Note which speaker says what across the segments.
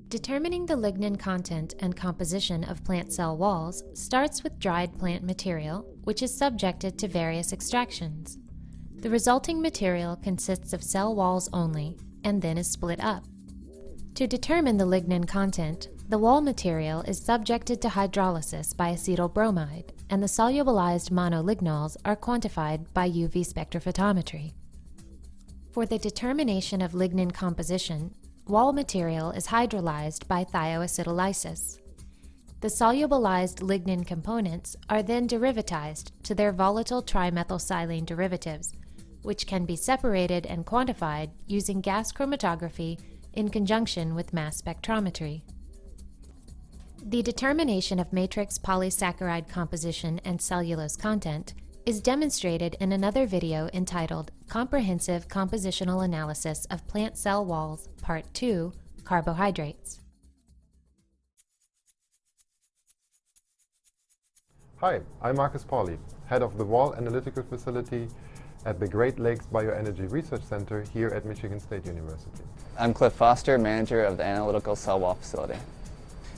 Speaker 1: Determining the lignin content and composition of plant cell walls starts with dried plant material, which is subjected to various extractions. The resulting material consists of cell walls only, and then is split up. To determine the lignin content, the wall material is subjected to hydrolysis by acetyl bromide, and the solubilized monolignals are quantified by UV spectrophotometry. For the determination of lignin composition, wall material is hydrolyzed by thioacetylysis. The solubilized lignin components are then derivatized to their volatile trimethylsilane derivatives, which can be separated and quantified using gas chromatography in conjunction with mass spectrometry. The determination of matrix polysaccharide composition and cellulose content is demonstrated in another video entitled Comprehensive Compositional Analysis of Plant Cell Walls, Part 2, Carbohydrates.
Speaker 2: Hi, I'm Marcus Pauly, head of the Wall Analytical Facility at the Great Lakes Bioenergy Research Center here at Michigan State University.
Speaker 3: I'm Cliff Foster, manager of the Analytical Cell Wall Facility.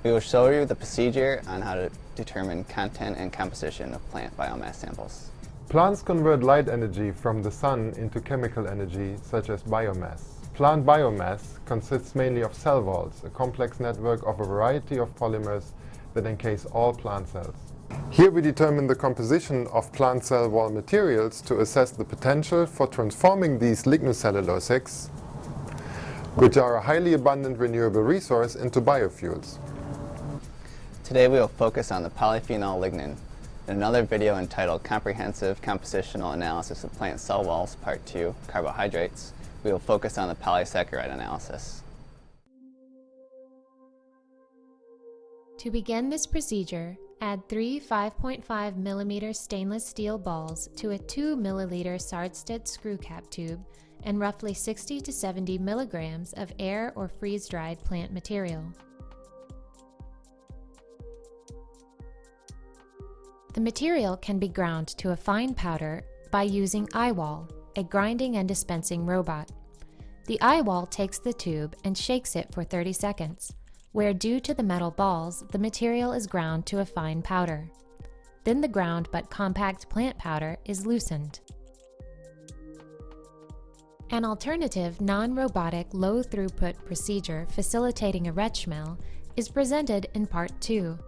Speaker 3: We will show you the procedure on how to determine content and composition of plant biomass samples.
Speaker 2: Plants convert light energy from the sun into chemical energy, such as biomass. Plant biomass consists mainly of cell walls, a complex network of a variety of polymers that encase all plant cells. Here we determine the composition of plant cell wall materials to assess the potential for transforming these lignocellulosics, which are a highly abundant renewable resource, into biofuels.
Speaker 3: Today we will focus on the polyphenol lignin. In another video entitled Comprehensive Compositional Analysis of Plant Cell Walls, Part 2, Carbohydrates, we will focus on the polysaccharide analysis.
Speaker 1: To begin this procedure, add 3 5.5 mm stainless steel balls to a 2 ml Sardsted screw cap tube and roughly 60 to 70 milligrams of air or freeze-dried plant material. The material can be ground to a fine powder by using iWall, a grinding and dispensing robot. The iWall takes the tube and shakes it for 30 seconds, where due to the metal balls, the material is ground to a fine powder. Then the ground but compact plant powder is loosened. An alternative non-robotic low-throughput procedure facilitating a retch mill is presented in Part 2.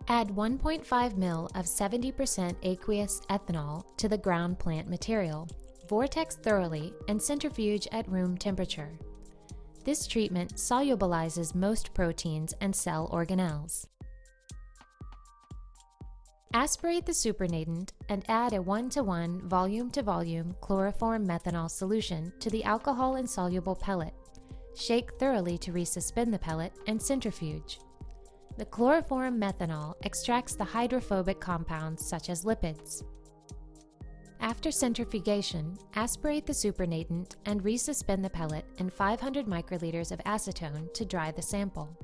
Speaker 1: Add 1.5 ml of 70% aqueous ethanol to the ground plant material, vortex thoroughly, and centrifuge at room temperature. This treatment solubilizes most proteins and cell organelles. Aspirate the supernatant and add a 1:1 volume-to-volume chloroform methanol solution to the alcohol-insoluble pellet. Shake thoroughly to resuspend the pellet and centrifuge. The chloroform methanol extracts the hydrophobic compounds such as lipids. After centrifugation, aspirate the supernatant and resuspend the pellet in 500 microliters of acetone to dry the sample.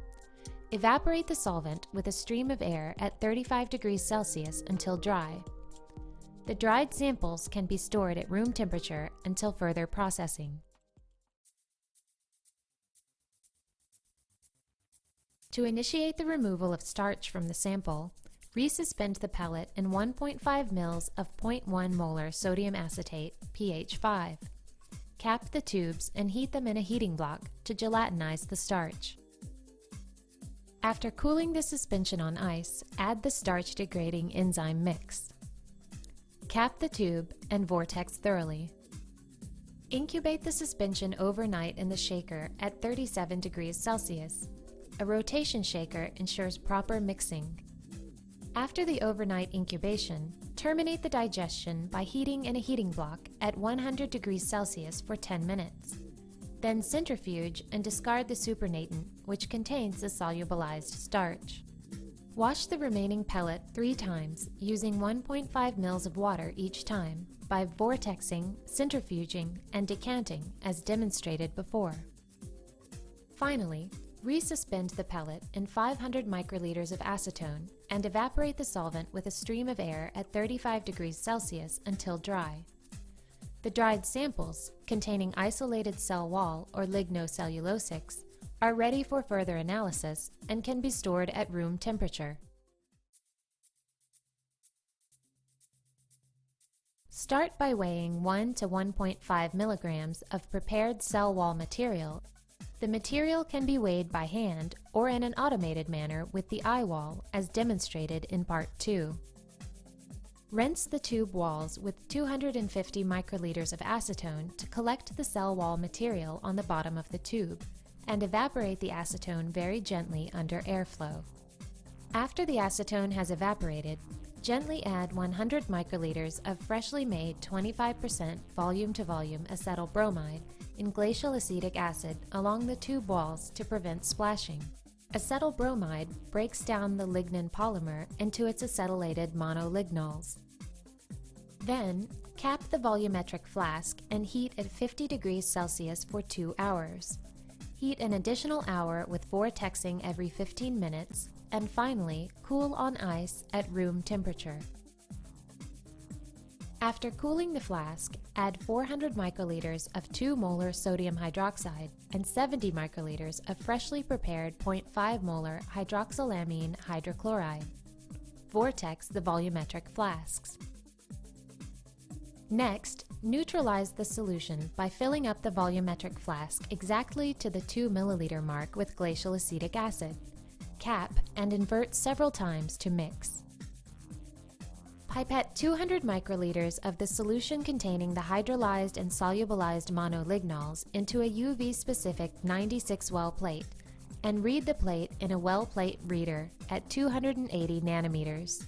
Speaker 1: Evaporate the solvent with a stream of air at 35 degrees Celsius until dry. The dried samples can be stored at room temperature until further processing. To initiate the removal of starch from the sample, resuspend the pellet in 1.5 ml of 0.1 molar sodium acetate, pH 5. Cap the tubes and heat them in a heating block to gelatinize the starch. After cooling the suspension on ice, add the starch-degrading enzyme mix. Cap the tube and vortex thoroughly. Incubate the suspension overnight in the shaker at 37 degrees Celsius. A rotation shaker ensures proper mixing. After the overnight incubation, terminate the digestion by heating in a heating block at 100 degrees Celsius for 10 minutes. Then centrifuge and discard the supernatant, which contains the solubilized starch. Wash the remaining pellet 3 times using 1.5 ml of water each time by vortexing, centrifuging, and decanting as demonstrated before. Finally, resuspend the pellet in 500 microliters of acetone and evaporate the solvent with a stream of air at 35 degrees Celsius until dry. The dried samples, containing isolated cell wall or lignocellulosics, are ready for further analysis and can be stored at room temperature. Start by weighing 1 to 1.5 milligrams of prepared cell wall material. The material can be weighed by hand or in an automated manner with the eye wall, as demonstrated in Part 2. Rinse the tube walls with 250 microliters of acetone to collect the cell wall material on the bottom of the tube, and evaporate the acetone very gently under airflow. After the acetone has evaporated, gently add 100 microliters of freshly made 25% volume-to-volume acetyl bromide in glacial acetic acid along the tube walls to prevent splashing. Acetyl bromide breaks down the lignin polymer into its acetylated monolignals. Then, cap the volumetric flask and heat at 50 degrees Celsius for 2 hours. Heat an additional hour with vortexing every 15 minutes, and finally, cool on ice at room temperature. After cooling the flask, add 400 microliters of 2 molar sodium hydroxide and 70 microliters of freshly prepared 0.5 molar hydroxylamine hydrochloride. Vortex the volumetric flasks. Next, neutralize the solution by filling up the volumetric flask exactly to the 2 milliliter mark with glacial acetic acid. Cap and invert several times to mix. Pipette 200 microliters of the solution containing the hydrolyzed and solubilized monolignals into a UV-specific 96 well plate, and read the plate in a well plate reader at 280 nanometers.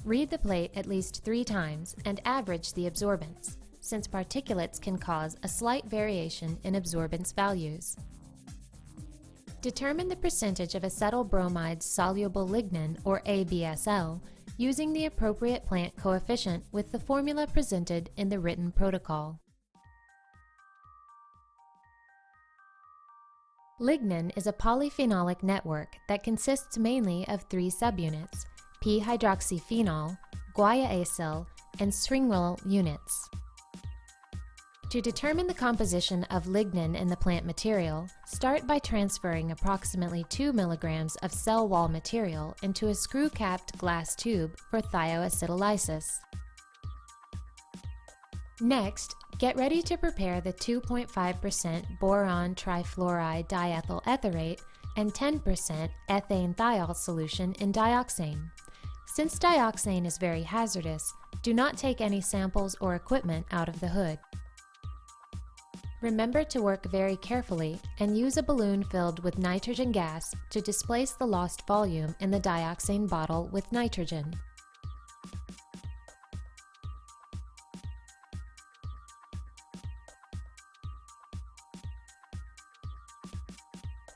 Speaker 1: Read the plate at least 3 times and average the absorbance, since particulates can cause a slight variation in absorbance values. Determine the percentage of acetyl bromide soluble lignin, or ABSL, using the appropriate plant coefficient with the formula presented in the written protocol. Lignin is a polyphenolic network that consists mainly of 3 subunits: p-hydroxyphenol, guaiacyl, and syringyl units. To determine the composition of lignin in the plant material, start by transferring approximately 2 milligrams of cell wall material into a screw-capped glass tube for thioacetylysis. Next, get ready to prepare the 2.5% boron trifluoride diethyl etherate and 10% ethane thiol solution in dioxane. Since dioxane is very hazardous, do not take any samples or equipment out of the hood. Remember to work very carefully and use a balloon filled with nitrogen gas to displace the lost volume in the dioxane bottle with nitrogen.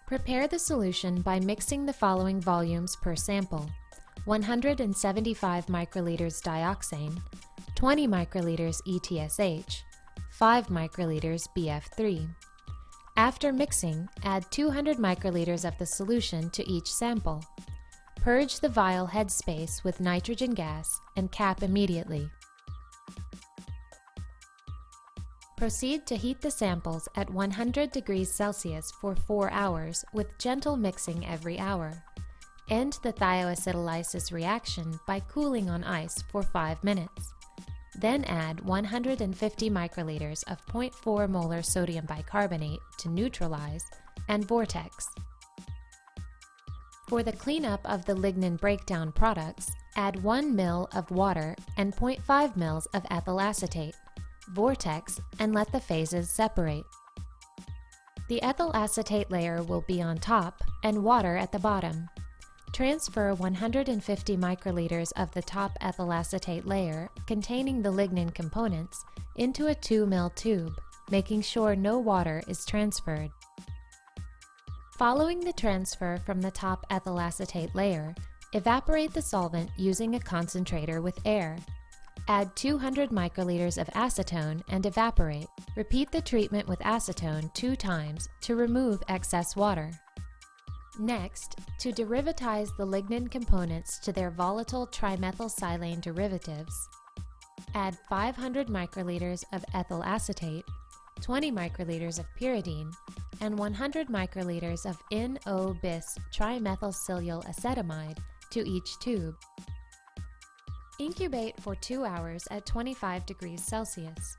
Speaker 1: Prepare the solution by mixing the following volumes per sample: 175 microliters dioxane, 20 microliters ETSH, 5 microliters BF3. After mixing, add 200 microliters of the solution to each sample. Purge the vial headspace with nitrogen gas and cap immediately. Proceed to heat the samples at 100 degrees Celsius for 4 hours with gentle mixing every hour. End the thioacetylysis reaction by cooling on ice for 5 minutes. Then add 150 microliters of 0.4 molar sodium bicarbonate to neutralize and vortex. For the cleanup of the lignin breakdown products, add 1 ml of water and 0.5 ml of ethyl acetate. Vortex and let the phases separate. The ethyl acetate layer will be on top and water at the bottom. Transfer 150 microliters of the top ethyl acetate layer containing the lignin components into a 2 ml tube, making sure no water is transferred. Following the transfer from the top ethyl acetate layer, evaporate the solvent using a concentrator with air. Add 200 microliters of acetone and evaporate. Repeat the treatment with acetone 2 times to remove excess water. Next, to derivatize the lignin components to their volatile trimethylsilane derivatives, add 500 microliters of ethyl acetate, 20 microliters of pyridine, and 100 microliters of N-O-bis trimethylsyryl acetamide to each tube. Incubate for 2 hours at 25 degrees Celsius.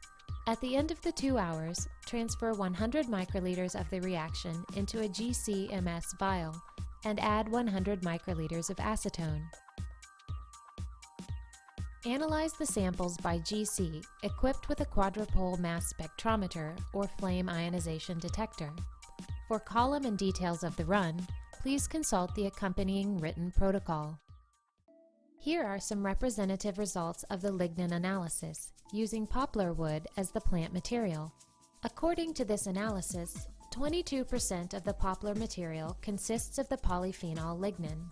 Speaker 1: At the end of the 2 hours, transfer 100 microliters of the reaction into a GCMS vial and add 100 microliters of acetone. Analyze the samples by GC equipped with a quadrupole mass spectrometer or flame ionization detector. For column and details of the run, please consult the accompanying written protocol. Here are some representative results of the lignin analysis, using poplar wood as the plant material. According to this analysis, 22% of the poplar material consists of the polyphenol lignin.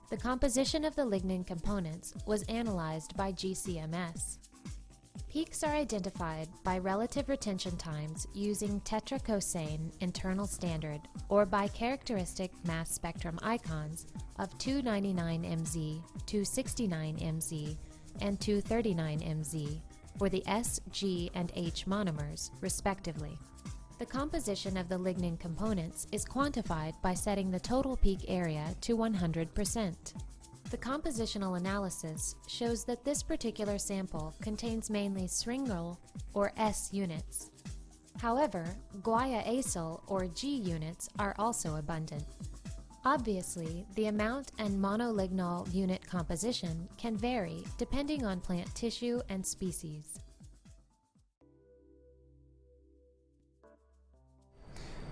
Speaker 1: The composition of the lignin components was analyzed by GCMS. Peaks are identified by relative retention times using tetrakosane internal standard or by characteristic mass spectrum icons of 299 Mz, 269 Mz, and 239 Mz for the S, G, and H monomers, respectively. The composition of the lignin components is quantified by setting the total peak area to 100%. The compositional analysis shows that this particular sample contains mainly syringyl or S units. However, guaiacyl or G units are also abundant. Obviously, the amount and monolignol unit composition can vary depending on plant tissue and species.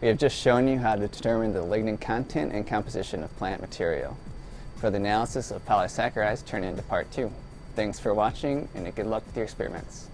Speaker 3: We have just shown you how to determine the lignin content and composition of plant material. For the analysis of polysaccharides, turn into part 2. Thanks for watching and good luck with your experiments.